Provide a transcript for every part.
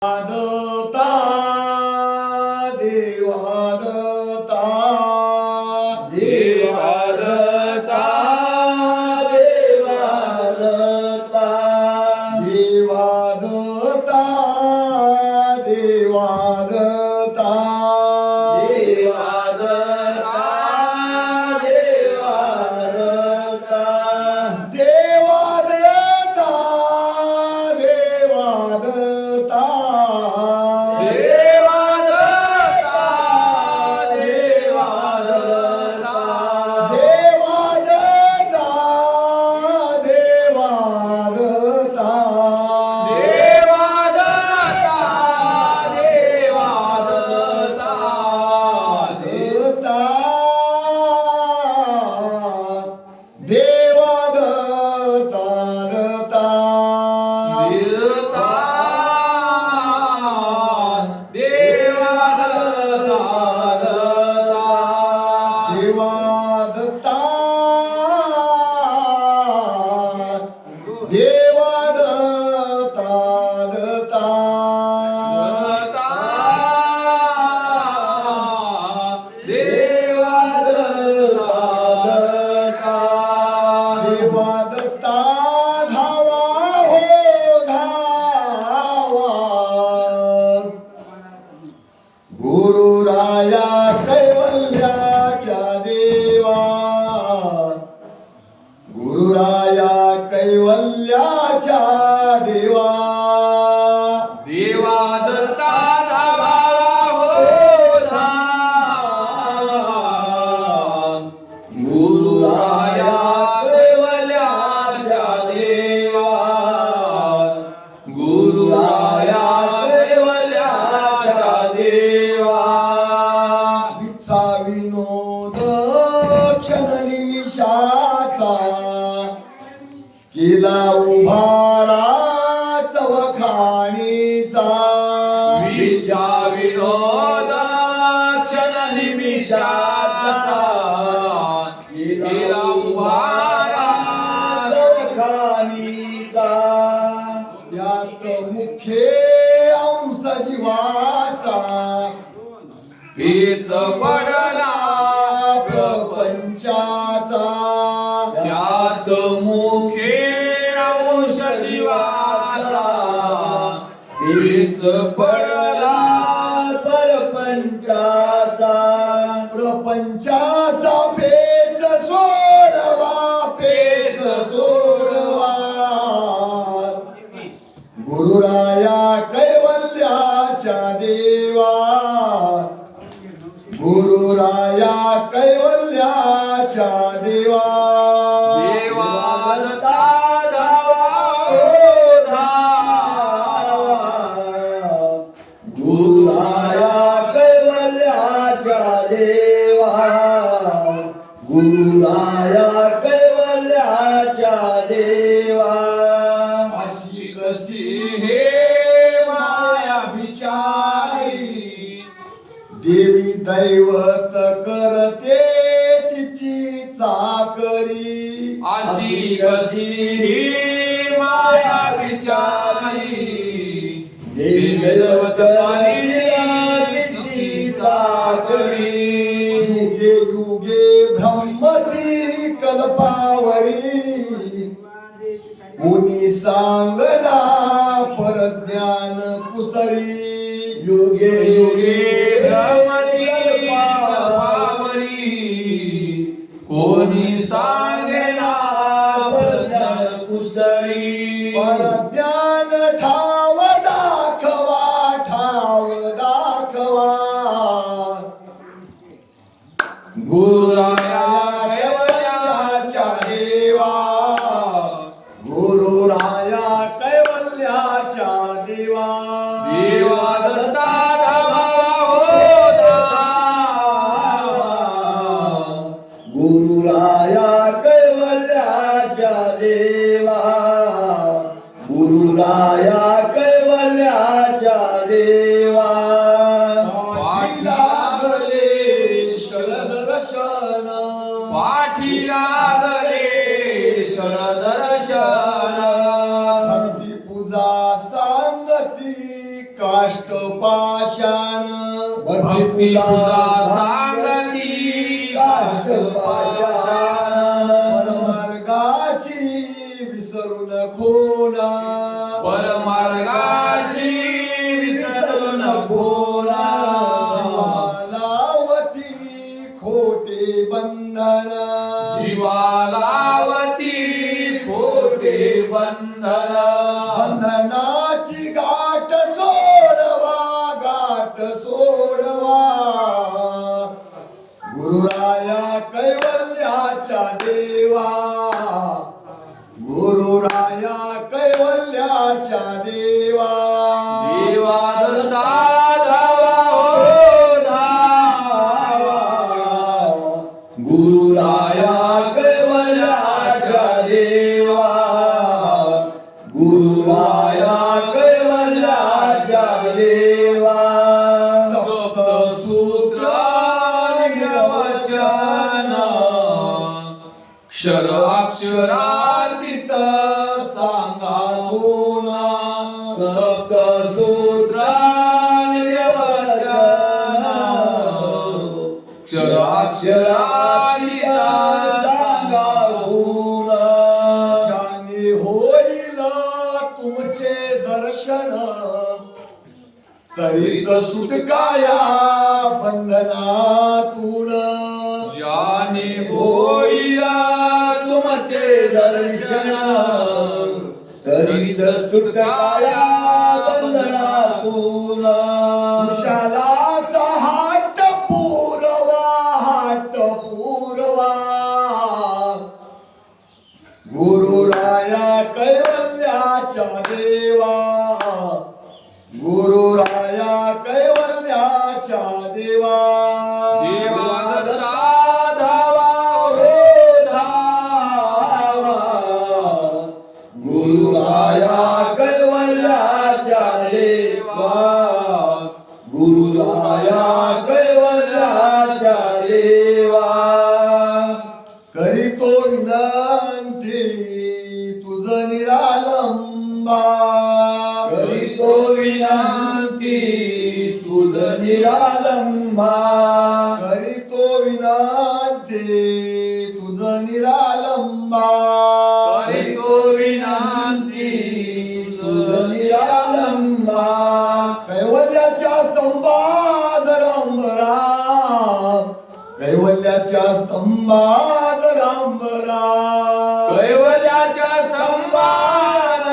देवादता देवादता देवादता देवादता देवादता देवादता देवादता देवादता देवादता देवादता देवादत्ता धावा हो धावा गुरुराया कैवल्याच्या देवा गुरुराया कैवल्याच्या देवा देवादत्ता धावा हो धावा गुरुराया कैवल्याच्या देवा गुरुराया कैवल्याच्या देवा विचा विनोद क्षण निमिषाचा केला उभारा चवखाणीचा विचा विनोद क्षण निमिषाचा केला उभारा चवखाणीचा त्यात मुख्य अंश जीवाचा पेच पडला प्रपंचाचा त्यात मुखे अंश जीवाचा पेच पडला परपंचाचा प्रपंचाचा पेच सोडवा पेच सोडवा गुरुराया कैवल्याच्या देवा गुरुराया कैवल्याच्या देवा देवादत्ता धावा हो धावा गुरुराया कैवल्याच्या देवा गुरुराया कैवल्याच्या देवा अशी कशी हे माया विचारी देवी दैवत करते तिची चाकरी अशी कशी ही माया विचारी देवी दैवत तिची चाकरी युगे युगे ब्रह्मती कल्पावरी कोणी सांगला परज्ञान कुसरी युगे युगे भ्रमती कल्पावरी कोणी सांगेना प्रज्ञान कुसरी परज्ञान ठाव दाखवा ठाव दाखवा गुरुराया कैवल्याच्या देवा गुरुराया कैवल्याच्या देवा देवादत्ता धावा हो धावा गुरुराया कैवल्याच्या देवा गुरुराया कैवल्याच्या देवा पाठी लागले शरदर्शन पाठी लागले शरदर्शन भक्ती पूजा सांगती काष्ट पाषाण भक्ती पूजा सांगती काष्ट पाषाण परमार्गाची विसरू नकोना परमार्गाची विसरू नकोला जीवालावती खोटे बंधन जीवालावती खोटे बंधन बंधनाची गाठ सोडवा गाठ सोडवा गुरुराया कैवल्याच्या देवा गुरुराया कैवल्याच्या देवा देवा दत्ता धावा हो धावा गुरुराया कैवल्याच्या देवा गुरुराया कैवल्याच्या देवा सप्तसूत्र निर्वचन क्षर अक्षरातीत सांगा गुणा सप्तसूत्र निर्वचन क्षर अक्षरातीत सांगा गुणा ज्याने होईल तुमचे दर्शन तरीच सुटकाया बंधनातून ज्याने होईल तुमचे दर्शन तरीच सुटकाया बंधनातून कुशालाचा हाट पूरवा हाट पूरवा गुरुराया कैवल्याच्या देवा गुरुराया कैवल्याच्या देवा देवा दत्ता धावा हो धावा गुरुराया कैवल्याच्या देवा गुरुराया कैवल्याच्या देवा करीतो विनंती तुझ निरालंबा करीतो विनंती तुझ निरालंबा करीतो विनंती तुझ निरालंबा करीतो विनंती तुझ निरालंबा कैवल्याच्या स्तंभा जरांबरा कैवल्याच्या स्तंभा जरांबरा कैवल्याच्या संवाद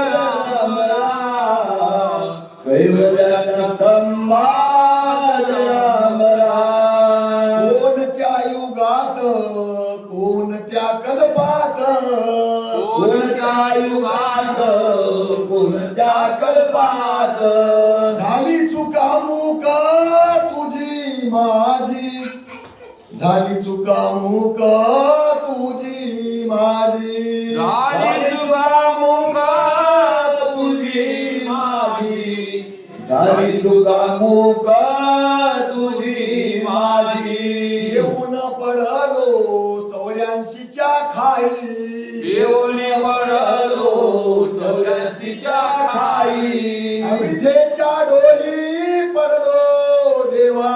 कैवल्याच्या संवाद रामरा कोणत्या युगात कोणत्या कल्पात कोणत्या युगात कोणत्या कल्पात झाली चुकामुक तुझी माझी झाली चुकामुक तुझी माझी झाली चुका मुका तुझी माझी झाली तुका मुक तुझी माझी येऊन पडलो 84च्या खाई देवने वळलो 84च्या खाई अविधेच्या डोही पडलो देवा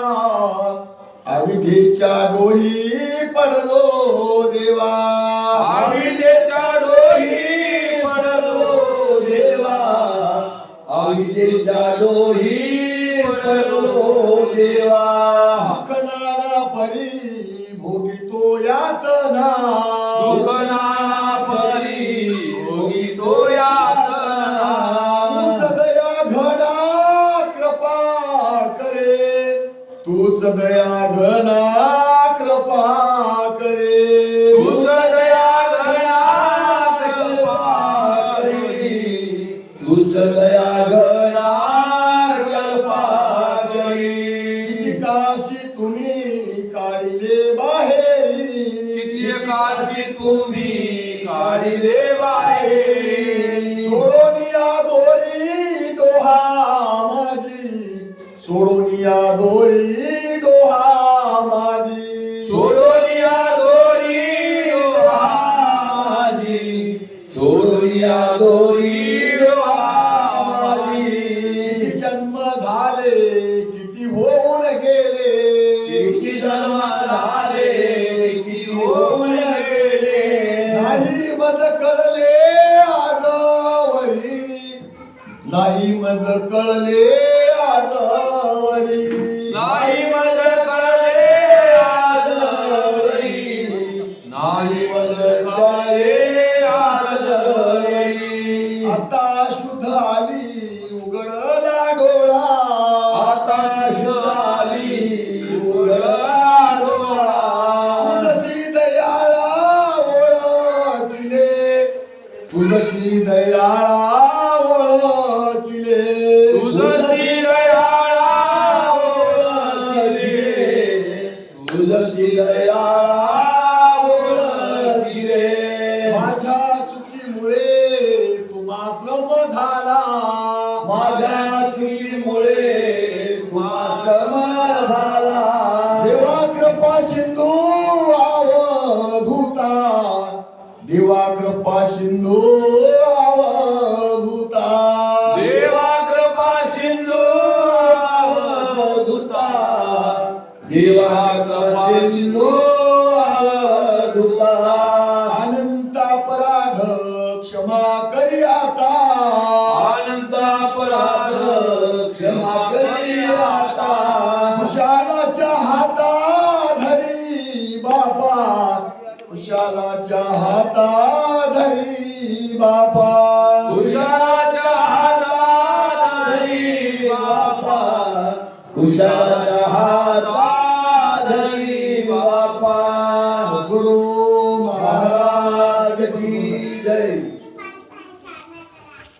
अविधेच्या डोही पडलो देवा आविधेच्या डोही पडलो देवा अविद्येच्या डोही पडलो देवा दुखनाना परी भोगितो यातना दुःख नाना परी भोगितो यातना तूच दया घना कृपा करे तूच दया घना कृपा करे तुझ दया घना कृपा करी तुझ दया गणा कृपा करी किती काशी तुम्ही काढले बाहेरी किती काशी तुम्ही काढले बाहेर सोडून या दोरी दोहा माझी सोडून या दोरी दोहा माझी सोडून या दोरी माझी सोडून या दोरी माझी किती जन्म झाले किती होऊन गेले किती जन्म झाले किती होऊन गेले नाही मज कळले आजवरी नाही मज कळले आजवरी नाही मज कळले आजवरी नाही मज कळले आजवरी आता शुद्ध आली उघडला डोळा आता आली उघडला डोळा तुझशी दयाळा ओळखिले तुझशी दयाळा ओळखिले तुझशी दयाळा ओळखले तुझशी दयाळा ओळखिले माझ्या चुकीमुळे तुम्हाश्रम झाला माझ्या चुकीमुळे मातम झाला देवा कृपा सिंधू अवधूता देवा कृपा सिंधू अवधूता देवा कृपा सिंधू अवधूता देवा कृपा